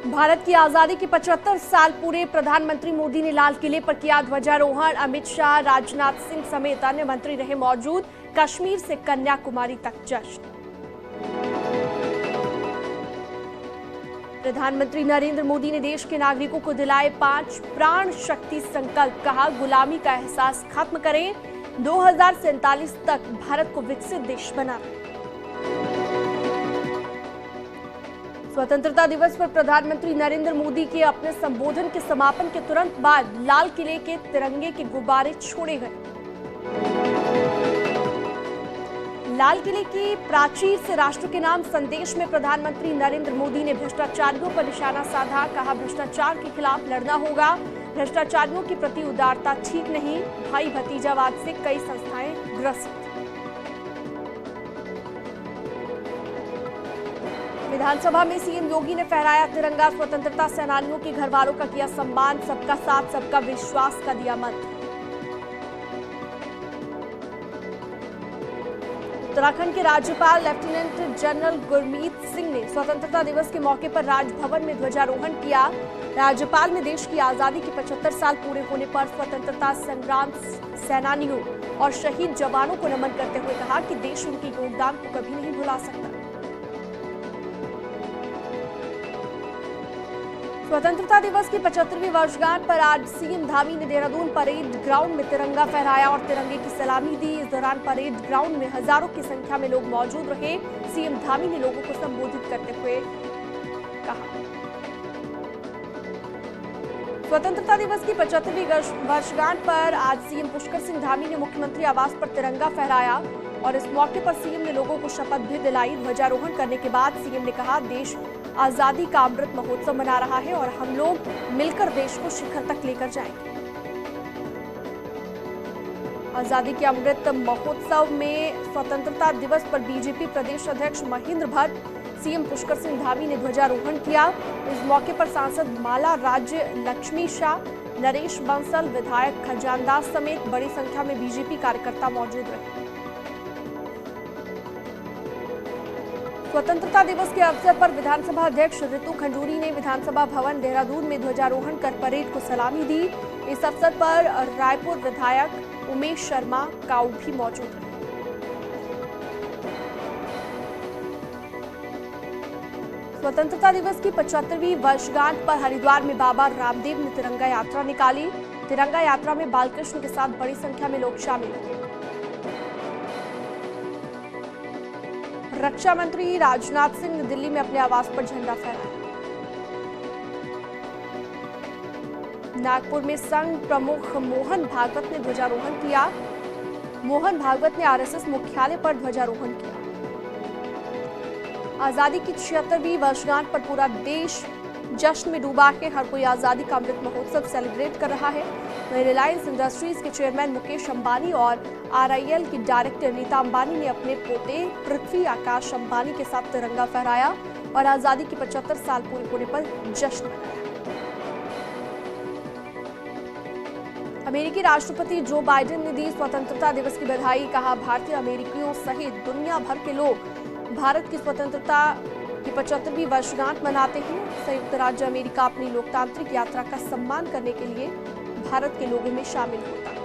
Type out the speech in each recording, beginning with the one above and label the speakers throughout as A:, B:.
A: भारत की आजादी के 75 साल पूरे। प्रधानमंत्री मोदी ने लाल किले पर किया ध्वजारोहण। अमित शाह, राजनाथ सिंह समेत अन्य मंत्री रहे मौजूद। कश्मीर से कन्याकुमारी तक जश्न। प्रधानमंत्री नरेंद्र मोदी ने देश के नागरिकों को दिलाए 5 प्राण शक्ति संकल्प। कहा, गुलामी का एहसास खत्म करें, 2047 तक भारत को विकसित देश बनाना। स्वतंत्रता दिवस पर प्रधानमंत्री नरेंद्र मोदी के अपने संबोधन के समापन के तुरंत बाद लाल किले के तिरंगे के गुब्बारे छोड़े गए। लाल किले की प्राचीर से राष्ट्र के नाम संदेश में प्रधानमंत्री नरेंद्र मोदी ने भ्रष्टाचारियों पर निशाना साधा। कहा, भ्रष्टाचार के खिलाफ लड़ना होगा, भ्रष्टाचारियों के प्रति उदारता ठीक नहीं। भाई भतीजावाद से कई संस्थाएं ग्रसित। विधानसभा में सीएम योगी ने फहराया तिरंगा। स्वतंत्रता सेनानियों के घर वालों का किया सम्मान। सबका साथ सबका विश्वास का दिया मंत्र। उत्तराखंड के राज्यपाल लेफ्टिनेंट जनरल गुरमीत सिंह ने स्वतंत्रता दिवस के मौके पर राजभवन में ध्वजारोहण किया। राज्यपाल ने देश की आजादी के 75 साल पूरे होने पर स्वतंत्रता संग्राम सेनानियों और शहीद जवानों को नमन करते हुए कहा कि देश उनके योगदान को कभी नहीं भुला सकता। स्वतंत्रता दिवस की 75वीं वर्षगांठ पर आज सीएम धामी ने देहरादून परेड ग्राउंड में तिरंगा फहराया और तिरंगे की सलामी दी। इस दौरान परेड ग्राउंड में हजारों की संख्या में लोग मौजूद रहे। सीएम धामी ने लोगों को संबोधित करते हुए कहा, स्वतंत्रता दिवस की 75वीं वर्षगांठ पर आज सीएम पुष्कर सिंह धामी ने मुख्यमंत्री आवास पर तिरंगा फहराया और इस मौके पर सीएम ने लोगों को शपथ भी दिलाई। ध्वजारोहण करने के बाद सीएम ने कहा, देश आजादी का अमृत महोत्सव मना रहा है और हम लोग मिलकर देश को शिखर तक लेकर जाएंगे। आजादी के अमृत महोत्सव में स्वतंत्रता दिवस पर बीजेपी प्रदेश अध्यक्ष महेंद्र भट्ट, सीएम पुष्कर सिंह धामी ने ध्वजारोहण किया। इस मौके पर सांसद माला राज्य लक्ष्मी शाह, नरेश बंसल, विधायक खजानदास समेत बड़ी संख्या में बीजेपी कार्यकर्ता मौजूद रहे। स्वतंत्रता दिवस के अवसर पर विधानसभा अध्यक्ष ऋतु खंडूरी ने विधानसभा भवन देहरादून में ध्वजारोहण कर परेड को सलामी दी। इस अवसर पर रायपुर विधायक उमेश शर्मा काऊ भी मौजूद रहे। स्वतंत्रता दिवस की 75वीं वर्षगांठ पर हरिद्वार में बाबा रामदेव ने तिरंगा यात्रा निकाली। तिरंगा यात्रा में बालकृष्ण के साथ बड़ी संख्या में लोग शामिल हुए। रक्षा मंत्री राजनाथ सिंह ने दिल्ली में अपने आवास पर झंडा फहराया। नागपुर में संघ प्रमुख मोहन भागवत ने ध्वजारोहण किया। मोहन भागवत ने आरएसएस मुख्यालय पर ध्वजारोहण किया। आजादी की 76वीं वर्षगांठ पर पूरा देश जश्न में डूबा है। हर कोई आजादी का अमृत महोत्सव सेलिब्रेट कर रहा है। रिलायंस इंडस्ट्रीज के चेयरमैन मुकेश अंबानी और आरआईएल की डायरेक्टर नीता अंबानी ने अपने पोते पृथ्वी आकाश अंबानी के साथ तिरंगा फहराया और आजादी के 75 साल पूरे होने पर जश्न मनाया। अमेरिकी राष्ट्रपति जो बाइडेन ने दी स्वतंत्रता दिवस की बधाई। कहा, भारतीय अमेरिकियों सहित दुनिया भर के लोग भारत की स्वतंत्रता की 75वीं वर्षगांठ मनाते हैं। संयुक्त राज्य अमेरिका अपनी लोकतांत्रिक यात्रा का सम्मान करने के लिए भारत के लोगों में शामिल होता है।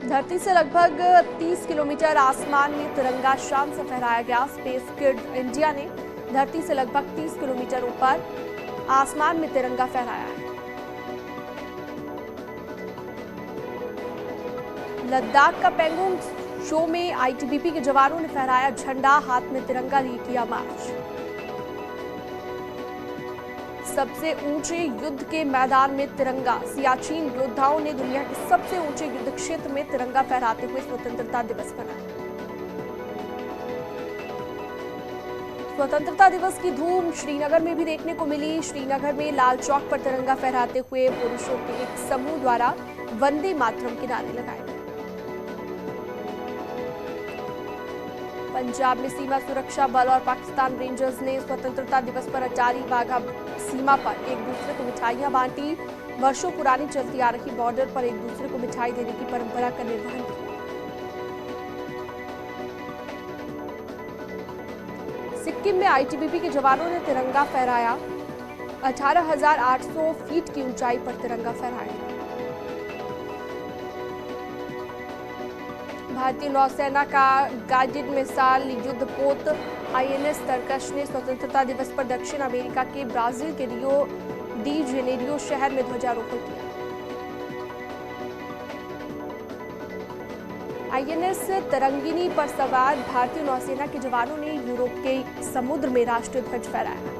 A: धरती से लगभग 30 किलोमीटर आसमान में तिरंगा शान से फहराया गया। स्पेस किड इंडिया ने धरती से लगभग 30 किलोमीटर ऊपर आसमान में तिरंगा फहराया है। लद्दाख का पेंगोंग शो में आईटीबीपी के जवानों ने फहराया झंडा, हाथ में तिरंगा लिए किया मार्च। सबसे ऊंचे युद्ध के मैदान में तिरंगा। सियाचिन योद्धाओं ने दुनिया के सबसे ऊंचे युद्ध क्षेत्र में तिरंगा फहराते हुए स्वतंत्रता दिवस मनाया। स्वतंत्रता दिवस की धूम श्रीनगर में भी देखने को मिली। श्रीनगर में लाल चौक पर तिरंगा फहराते हुए पुरुषों के एक समूह द्वारा वंदे मातरम के नारे लगाए गए। पंजाब में सीमा सुरक्षा बल और पाकिस्तान रेंजर्स ने स्वतंत्रता दिवस पर अटारी वाघा सीमा पर एक दूसरे को मिठाइयां बांटी। वर्षों पुरानी चलती आ रही बॉर्डर पर एक दूसरे को मिठाई देने की परंपरा का निर्वहन किया। सिक्किम में आईटीबीपी के जवानों ने तिरंगा फहराया। 18,800 फीट की ऊंचाई पर तिरंगा फहराया। भारतीय नौसेना का गाइडेड मिसाइल युद्धपोत आईएनएस तरकश ने स्वतंत्रता दिवस पर दक्षिण अमेरिका के ब्राजील के रियो डी जेनेरियो शहर में ध्वजारोहण किया। आईएनएस तरंगिनी पर सवार भारतीय नौसेना के जवानों ने यूरोप के समुद्र में राष्ट्रीय ध्वज फहराया।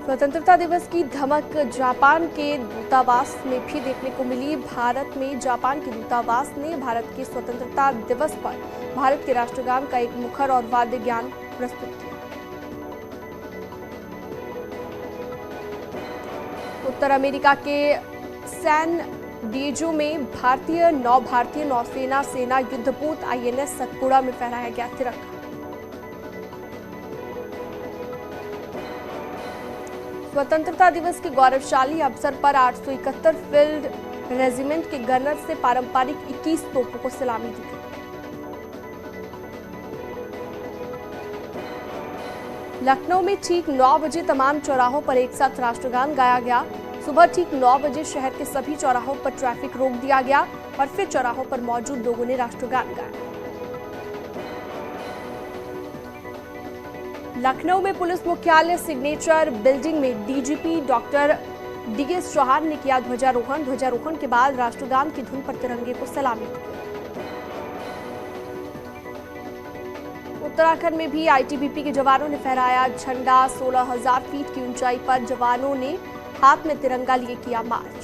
A: स्वतंत्रता दिवस की धमक जापान के दूतावास में भी देखने को मिली। भारत में जापान के दूतावास ने भारत के स्वतंत्रता दिवस पर भारत के राष्ट्रगान का एक मुखर और वाद्य ज्ञान प्रस्तुत किया। उत्तर अमेरिका के सैन डिएगो में भारतीय नौसेना सेना युद्धपोत आईएनएस सतपुड़ा में फहराया गया तिरंगा। स्वतंत्रता दिवस के गौरवशाली अवसर पर 871 फील्ड रेजिमेंट के गनर से पारंपरिक 21 तोपों को सलामी दी गई। लखनऊ में ठीक 9 बजे तमाम चौराहों पर एक साथ राष्ट्रगान गाया गया। सुबह ठीक 9 बजे शहर के सभी चौराहों पर ट्रैफिक रोक दिया गया और फिर चौराहों पर मौजूद लोगों ने राष्ट्रगान गाया। लखनऊ में पुलिस मुख्यालय सिग्नेचर बिल्डिंग में डीजीपी डॉक्टर डीएस चौहान ने किया ध्वजारोहण। ध्वजारोहण के बाद राष्ट्रगान की धुन पर तिरंगे को सलामी दी। उत्तराखंड में भी आईटीबीपी के जवानों ने फहराया झंडा। 16,000 फीट की ऊंचाई पर जवानों ने हाथ में तिरंगा लिए किया मार्च।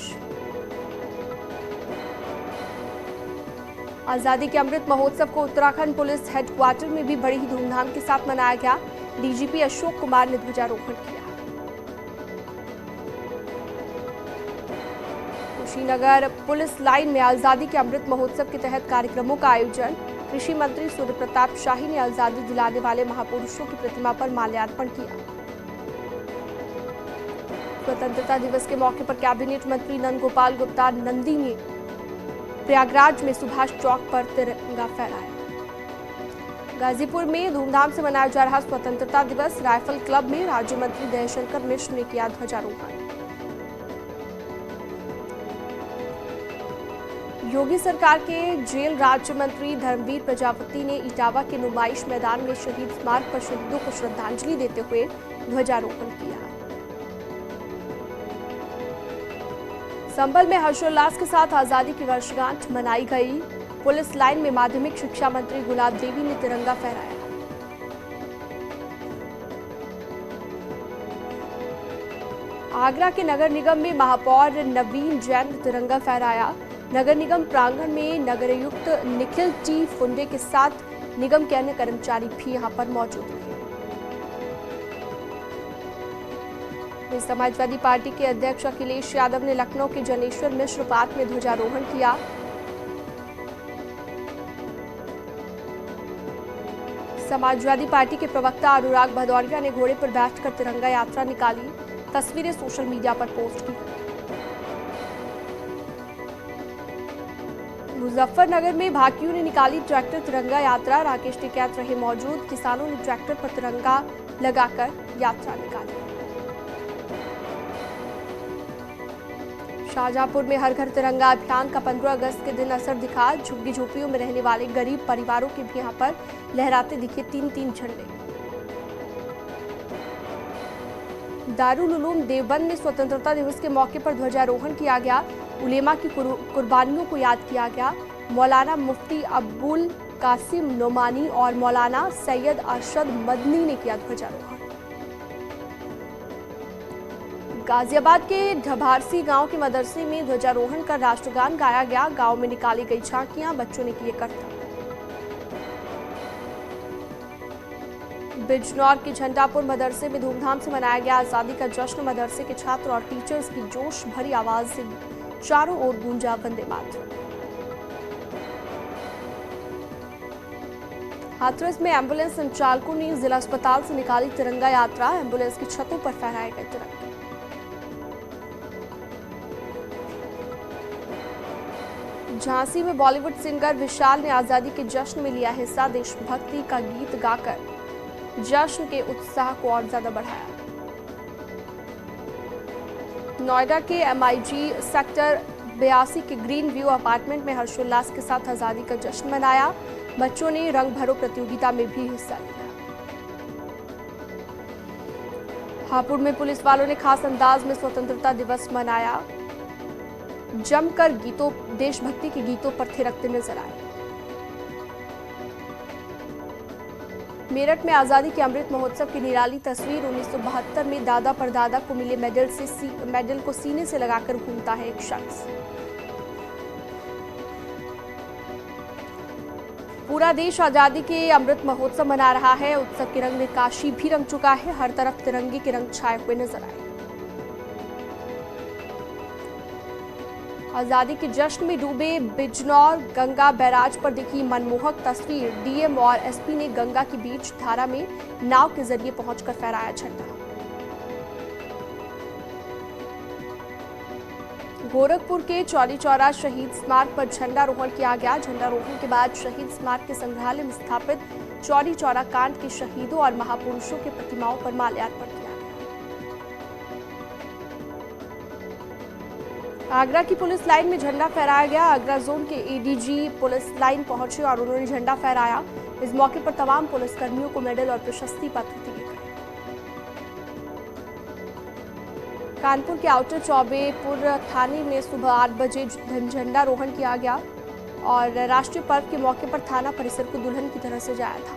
A: आजादी के अमृत महोत्सव को उत्तराखंड पुलिस हेडक्वार्टर में भी बड़ी ही धूमधाम के साथ मनाया गया। डीजीपी अशोक कुमार ने ध्वजारोहण किया। कुशीनगर पुलिस लाइन में आजादी के अमृत महोत्सव के तहत कार्यक्रमों का आयोजन। कृषि मंत्री सूर्य प्रताप शाही ने आजादी दिलाने वाले महापुरुषों की प्रतिमा पर माल्यार्पण किया। स्वतंत्रता दिवस के मौके पर कैबिनेट मंत्री नंदगोपाल गुप्ता नंदी ने प्रयागराज में सुभाष चौक पर तिरंगा फहराया। गाजीपुर में धूमधाम से मनाया जा रहा स्वतंत्रता दिवस। राइफल क्लब में राज्य मंत्री दयाशंकर मिश्र ने किया ध्वजारोहण। योगी सरकार के जेल राज्य मंत्री धर्मवीर प्रजापति ने इटावा के नुमाइश मैदान में शहीद स्मारक पर शहीदों को श्रद्धांजलि देते हुए ध्वजारोहण किया। संभल में हर्षोल्लास के साथ आजादी की वर्षगांठ मनाई गई। पुलिस लाइन में माध्यमिक शिक्षा मंत्री गुलाब देवी ने तिरंगा फहराया। आगरा के नगर निगम में महापौर नवीन जैन ने तिरंगा फहराया। नगर निगम प्रांगण में नगरायुक्त निखिल टी फुंडे के साथ निगम के अन्य कर्मचारी भी यहां पर मौजूद रहे। समाजवादी पार्टी के अध्यक्ष अखिलेश यादव ने लखनऊ के जनेश्वर मिश्र पार्क में ध्वजारोहण किया। समाजवादी पार्टी के प्रवक्ता अनुराग भदौरिया ने घोड़े पर बैठकर तिरंगा यात्रा निकाली। तस्वीरें सोशल मीडिया पर पोस्ट की। मुजफ्फरनगर में भाकियों ने निकाली ट्रैक्टर तिरंगा यात्रा। राकेश टिकैत रहे मौजूद। किसानों ने ट्रैक्टर पर तिरंगा लगाकर यात्रा निकाली। शाहजहांपुर में हर घर तिरंगा अभियान का 15 अगस्त के दिन असर दिखा। झुग्गी झोपड़ियों में रहने वाले गरीब परिवारों के भी यहां पर लहराते दिखे 3-3 झंडे। दारुल उलूम देवबंद में स्वतंत्रता दिवस के मौके पर ध्वजारोहण किया गया। उलेमा की कुर्बानियों को याद किया गया। मौलाना मुफ्ती अब्बुल कासिम नोमानी और मौलाना सैयद अरशद मदनी ने किया ध्वजारोहण। गाजियाबाद के ढबारसी गांव के मदरसे में ध्वजारोहण कर राष्ट्रगान गाया गया। गांव में निकाली गई झांकियां, बच्चों ने किए करतब। बिजनौर के झंडापुर मदरसे में धूमधाम से मनाया गया आजादी का जश्न। मदरसे के छात्र और टीचर्स की जोश भरी आवाज से चारों ओर गूंजा वंदे मातरम। हाथरस में एम्बुलेंस संचालकों ने जिला अस्पताल से निकाली तिरंगा यात्रा। एम्बुलेंस की छतों पर फहराए गए तिरंगे। झांसी में बॉलीवुड सिंगर विशाल ने आजादी के जश्न में लिया हिस्सा। देशभक्ति का गीत गाकर जश्न के उत्साह को और ज्यादा बढ़ाया। नोएडा के MIG सेक्टर 82 के ग्रीन व्यू अपार्टमेंट में हर्षोल्लास के साथ आजादी का जश्न मनाया। बच्चों ने रंग भरो प्रतियोगिता में भी हिस्सा लिया। हापुड़ में पुलिस वालों ने खास अंदाज में स्वतंत्रता दिवस मनाया। जमकर देशभक्ति के गीतों पर थिरकते नजर आए। मेरठ में आजादी के अमृत महोत्सव की निराली तस्वीर। 1972 में दादा परदादा को मिले मेडल को सीने से लगाकर घूमता है एक शख्स। पूरा देश आजादी के अमृत महोत्सव मना रहा है। उत्सव के रंग में काशी भी रंग चुका है। हर तरफ तिरंगे के रंग छाए हुए नजर आए। आजादी के जश्न में डूबे बिजनौर गंगा बैराज पर दिखी मनमोहक तस्वीर। DM और SP ने गंगा के बीच धारा में नाव के जरिए पहुंचकर फहराया झंडा। गोरखपुर के चौरी चौरा शहीद स्मारक पर झंडारोहण किया गया। झंडारोहण के बाद शहीद स्मारक के संग्रहालय में स्थापित चौरी चौरा कांड के शहीदों और महापुरुषों के प्रतिमाओं पर माल्यार्पण किया गया। आगरा की पुलिस लाइन में झंडा फहराया गया। आगरा जोन के ADG पुलिस लाइन पहुंचे और उन्होंने झंडा फहराया। इस मौके पर तमाम पुलिसकर्मियों को मेडल और प्रशस्ति पत्र दिए गए। कानपुर के आउटर चौबेपुर थाने में सुबह 8 बजे झंडारोहण किया गया और राष्ट्रीय पर्व के मौके पर थाना परिसर को दुल्हन की तरह सजाया था।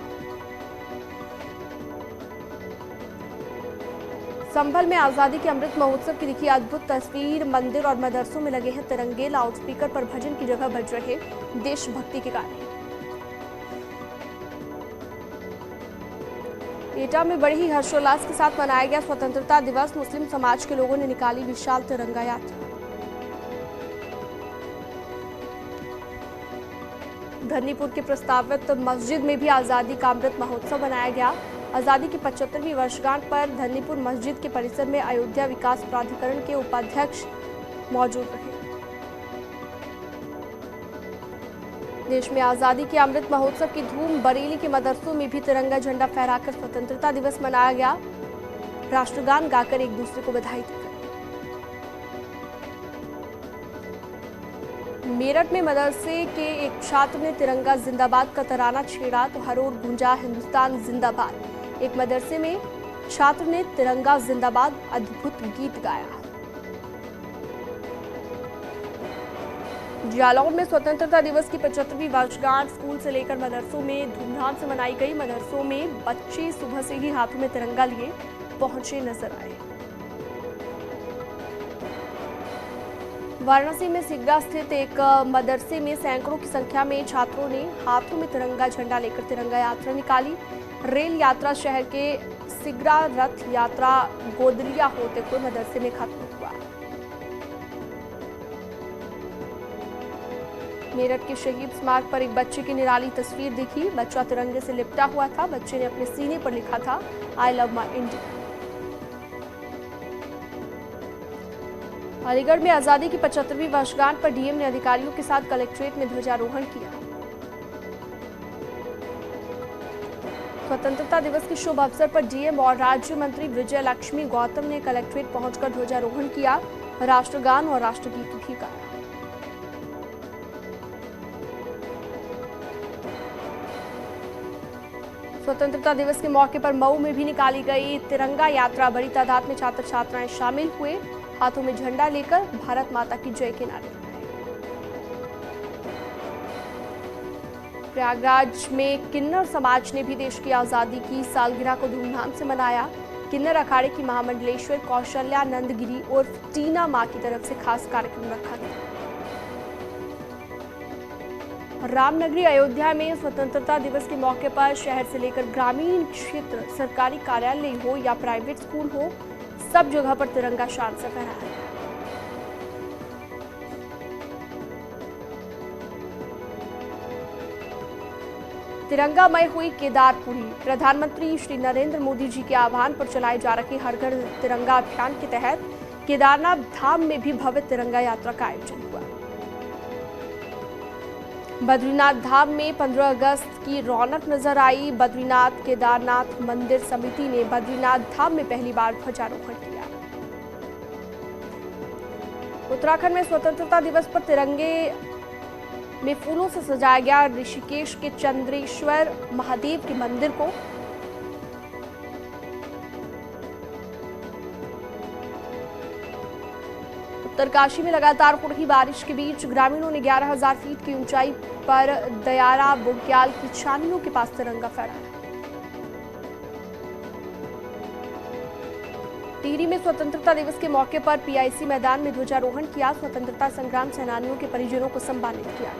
A: संभल में आजादी के अमृत महोत्सव की दिखी अद्भुत तस्वीर। मंदिर और मदरसों में लगे हैं तिरंगे। लाउडस्पीकर पर भजन की जगह बज रहे देशभक्ति के गाने। एटा में बड़े ही हर्षोल्लास के साथ मनाया गया स्वतंत्रता दिवस। मुस्लिम समाज के लोगों ने निकाली विशाल तिरंगा यात्रा। धन्नीपुर के प्रस्तावित मस्जिद में भी आजादी का अमृत महोत्सव मनाया गया। आजादी की 75वीं वर्षगांठ पर धन्नीपुर मस्जिद के परिसर में अयोध्या विकास प्राधिकरण के उपाध्यक्ष मौजूद रहे। देश में आजादी के अमृत महोत्सव की धूम। बरेली के मदरसों में भी तिरंगा झंडा फहराकर स्वतंत्रता दिवस मनाया गया। राष्ट्रगान गाकर एक दूसरे को बधाई दी गई। मेरठ में मदरसे के एक छात्र ने तिरंगा जिंदाबाद का तराना छेड़ा तो हर ओर गूंजा हिंदुस्तान जिंदाबाद। एक मदरसे में छात्र ने तिरंगा जिंदाबाद अद्भुत गीत गाया। जालौर में स्वतंत्रता दिवस की 75वीं वर्षगांठ स्कूल से लेकर मदरसों में धूमधाम से मनाई गई। मदरसों में बच्चे सुबह से ही हाथों में तिरंगा लिए पहुंचे नजर आए। वाराणसी में सिगरा स्थित एक मदरसे में सैकड़ों की संख्या में छात्रों ने हाथों में तिरंगा झंडा लेकर तिरंगा यात्रा निकाली। रेल यात्रा शहर के सिगरा रथ यात्रा गोदलिया होते हुए मदरसे में खत्म हुआ। मेरठ के शहीद स्मारक पर एक बच्चे की निराली तस्वीर दिखी। बच्चा तिरंगे से लिपटा हुआ था। बच्चे ने अपने सीने पर लिखा था I love my India. Aligarh में आजादी की 75वीं वर्षगांठ पर DM ने अधिकारियों के साथ कलेक्ट्रेट में ध्वजारोहण किया। स्वतंत्रता दिवस के शुभ अवसर पर DM और राज्य मंत्री विजय लक्ष्मी गौतम ने कलेक्ट्रेट पहुंचकर ध्वजारोहण किया। राष्ट्रगान और राष्ट्रगीत भी गाया। स्वतंत्रता दिवस के मौके पर मऊ में भी निकाली गई तिरंगा यात्रा। बड़ी तादाद में छात्र छात्राएं शामिल हुए। हाथों में झंडा लेकर भारत माता की जय के नारे लगाए। प्रयागराज में किन्नर समाज ने भी देश की आजादी की सालगिरह को धूमधाम से मनाया। किन्नर अखाड़े की महामंडलेश्वर कौशल्या नंदगिरी उर्फ टीना मां की तरफ से खास कार्यक्रम रखा गया। रामनगरी अयोध्या में स्वतंत्रता दिवस के मौके पर शहर से लेकर ग्रामीण क्षेत्र, सरकारी कार्यालय हो या प्राइवेट स्कूल हो, सब जगह पर तिरंगा शान से फहराया गया। तिरंगामय हुई केदारपुरी। प्रधानमंत्री श्री नरेंद्र मोदी जी के आह्वान पर चलाए जा रहे हर घर तिरंगा अभियान के तहत केदारनाथ धाम में भी भव्य तिरंगा यात्रा का आयोजन हुआ। बद्रीनाथ धाम में 15 अगस्त की रौनक नजर आई। बद्रीनाथ केदारनाथ मंदिर समिति ने बद्रीनाथ धाम में पहली बार ध्वजारोहण किया। उत्तराखंड में स्वतंत्रता दिवस पर तिरंगे में फूलों से सजाया गया ऋषिकेश के चंद्रेश्वर महादेव के मंदिर को। उत्तरकाशी में लगातार हो रही बारिश के बीच ग्रामीणों ने 11,000 फीट की ऊंचाई पर दयारा बुग्याल की छानियों के पास तिरंगा फहराया। टिहरी में स्वतंत्रता दिवस के मौके पर पीआईसी मैदान में ध्वजारोहण किया। स्वतंत्रता संग्राम सेनानियों के परिजनों को सम्मानित किया।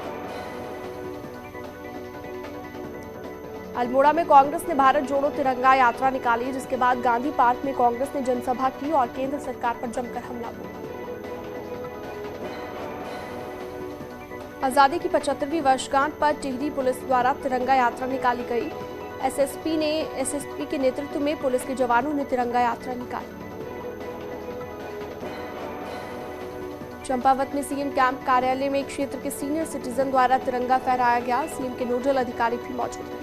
A: अल्मोड़ा में कांग्रेस ने भारत जोड़ो तिरंगा यात्रा निकाली, जिसके बाद गांधी पार्क में कांग्रेस ने जनसभा की और केंद्र सरकार पर जमकर हमला बोला। आजादी की 75वीं वर्षगांठ पर टिहरी पुलिस द्वारा तिरंगा यात्रा निकाली गई। एसएसपी के नेतृत्व में पुलिस के जवानों ने तिरंगा यात्रा निकाली। चंपावत में सीएम कैंप कार्यालय में क्षेत्र के सीनियर सिटीजन द्वारा तिरंगा फहराया गया। सीएम के नोडल अधिकारी भी मौजूद थे।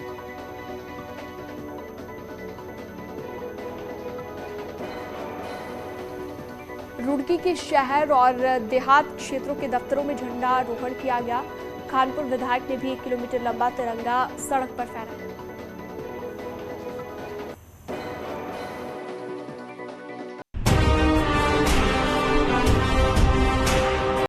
A: रुड़की के शहर और देहात क्षेत्रों के दफ्तरों में झंडा आरोहण किया गया। खानपुर विधायक ने भी 1 किलोमीटर लंबा तिरंगा सड़क पर फहराया।